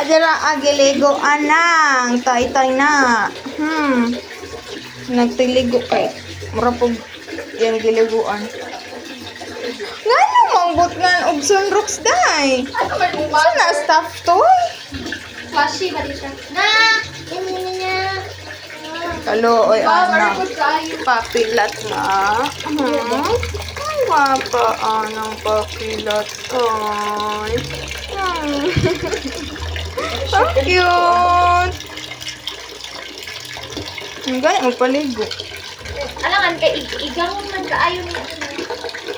dira agiligo anang. Tay-tay na. Nagtiligo kay. Mura po yan giliguan. Ngano mangbot nga og sunrocks day. Ano man mo Sa na staff toy? Flashy ba dito? Na! Ini niya. Kaluoy ana. Marikot kayo. Papilat na. Ang guwapa anang papilat. Ay. Ang cute. Ang gaya magpaligo. Alangan kay igang man kaayo ni.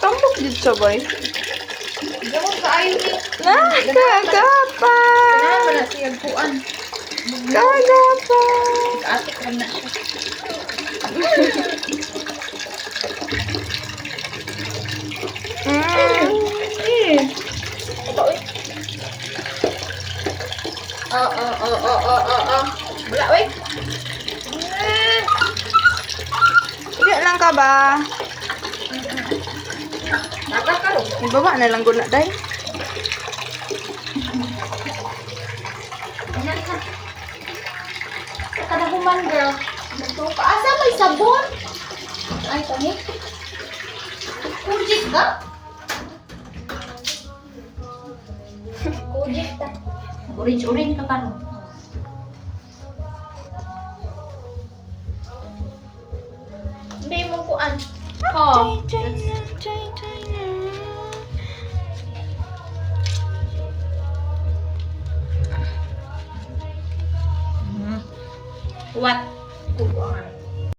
Tambok dito sabay. Igang kaayo ni. Kagapa. Kailangan na siya kuan. Kagapa. Atik man na siya. Ito eh. Wala eh. Iya lang ka ba? Nakakaro. Ibaba na lang guna day. Kadahuman girl. Asa may sabon? Ay, tani. Kujik ka? Kujik ta. Orange ka karon. Hindi mo kuan. Oh. What?